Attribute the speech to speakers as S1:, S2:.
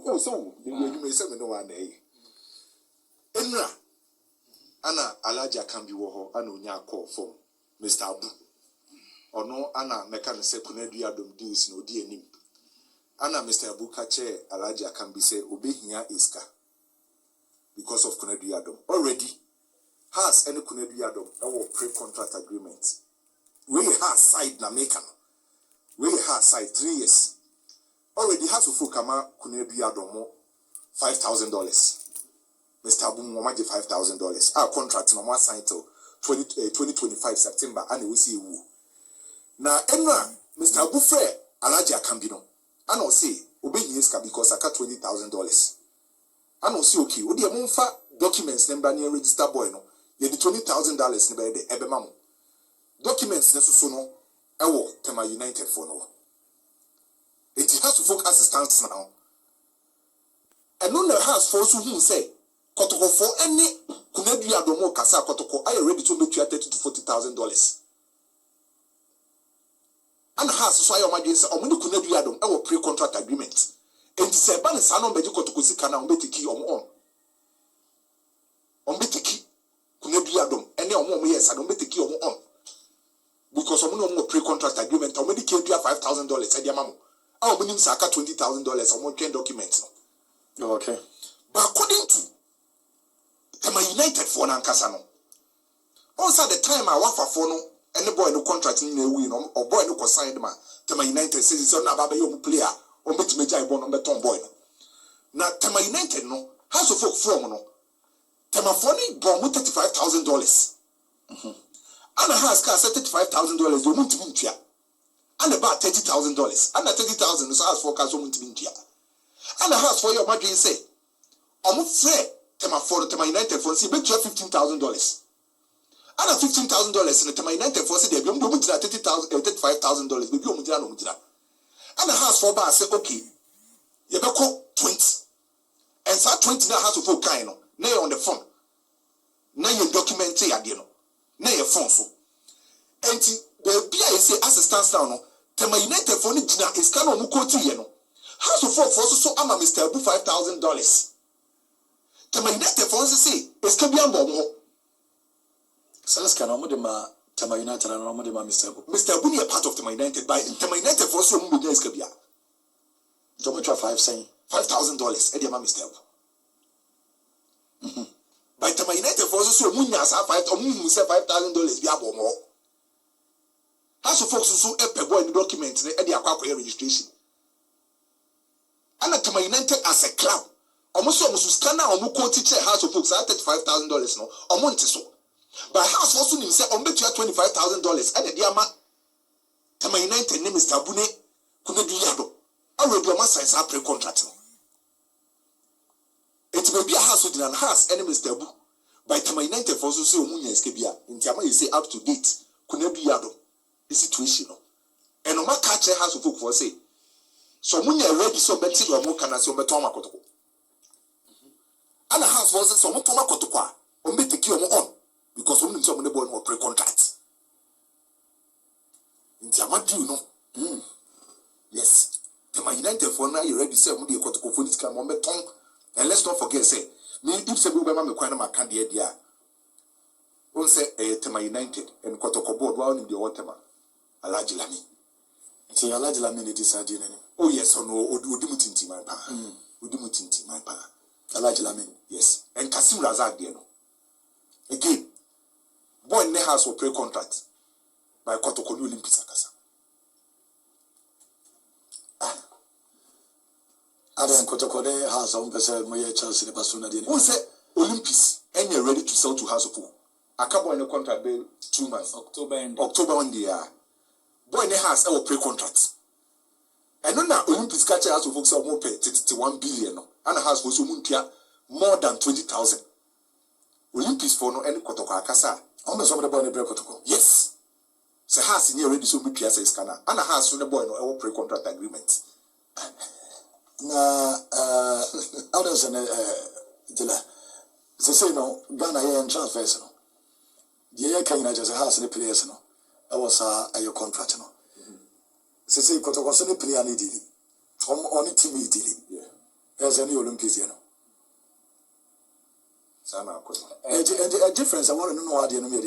S1: Oh, so you may say no one day. Enra ana alaja can be woho ano nya call for Mr. Abu. Or no ana meka no say Konadu Yiadom deals no di anim. Ana Mr. Abu kache alaja can be say obehia iska because of Konadu Yiadom. Already has any Konadu Yiadom our pre-contract agreement. We has side na make we has side 3 years. Already has to kama Konadu Yiadom $5,000. Mr. Abu Mwamaji $5,000. Our contract no more signed till 2025 September and we see you. Now enra Mr. Abu Fre alaji akambino. I don't say obey yeska because I got $20,000. I don't see okay. Odi amunfa documents number near register boy no. Ye the $20,000 number the ebemamu. Documents neso no ewo Tema United for no. It has to focus assistance now. And no has for who say Kotoko for any Konadu Yiadom kasa Kotoko are you ready to make you $30,000 to $40,000. And has so I imagine say omuni Konadu Yiadom our pre-contract agreement. And say ban sa no beji Kotoko sika na ombetiki on. Ombetiki Konadu Yiadom any omo yes and ombetiki on. Because omuni pre-contract agreement omedi ke dua $5,000 e dia mamu. Ah omuni saka $20,000 omo twen documents no.
S2: Okay.
S1: But according to Tema United for Nankasa no. Also the time I work for no any boy no contract in the win or boy no consigned ma Tema United says so na baba you player or bet me jai bon beton boy no. Na Tema United no has to folk from no. Tema phone bon $35,000. And a house car $35,000 you want to be here. And about $30,000. And $30,000 is house for cash want to be here. And a house for your margin say I'm afraid Tema for Tema United for see bet you $15,000. And a $15,000 in the Tema United for say they be $35,000 maybe no mujira. And a house for bar say okay you be call 20 and so 20 now has to full kind no now on the phone now you document it no now your phone so and the BI say assistance now no Tema United for ni jina is kind of quote no house to for so ama Mr. Abu $5,000. Tema United for say es ka bia mbom.
S2: Says can omo de ma Tema United and omo de ma Mr. Abu.
S1: Mr. Abu is part of Tema United by Tema United for so mu es ka bia.
S2: Jomo twa 5 saying
S1: $5,000 e de ma Mr. Abu. By Tema United for so mu nya sa 5 omu say $5,000 bia bomo. How so folks so e pe boy in document e de akwa registration. And Tema United as a club almost scanner or teacher house of folks at $35,000 no or monte so. But house also need say on bet you $25,000 and the diama Tema United name is Tabune Konadu Yiadom. Already a master is pre contract. It may be a house with an house enemy Tabu. By Tema United for so say Munya Skebia in Tiama you say up to date Konadu Yiadom the situation. And no matter catch a house of folk for say. So Munya ready so better or more can as your Betoma Kotoko. And the house was so much Toma Kotoko. On bet the key on because only some of the boy or pre-contract. In Tiamatu, you know. Yes. Tema United for now you ready say Mudi Kotoko for this come on beton. And let's not forget say me if say we me kwana makandi dia. On say Tema United and Kotoko board wa on the water alaji lami.
S2: Ti alaji lami ne decide ne.
S1: Oh yes or no Odimutinti my pa. Odimutinti my pa.
S2: Alaji lami.
S1: Yes. And Kasim Razak there no. Again, boy in the house will pre-contract by Kotoko Olympics akasa.
S2: Ada Kotoko de house on pese mo ye Chelsea de Barcelona de.
S1: Who say Olympics and you're ready to sell to House of Pool. A couple in the contract bill 2 months. October 1 year. Boy in the house will pre-contract. And now Olympics catch House of Folks will pay 1 billion and a house was more than 20,000. Olympics for no any Kotoko akasa.
S2: Almost some of the boy in the Kotoko.
S1: Yes. So house in here ready so much as scanner. And a house for the boy no pre-contract agreement.
S2: Na others and Dilla. They say no Ghana here and transfers no. The year can just a house in the players no. I was a your contract no. They say Kotoko so the player need it. On the team need it. Yeah. There's any Olympics, you know.
S1: Sana akɔ.
S2: A difference I want to know what the enemy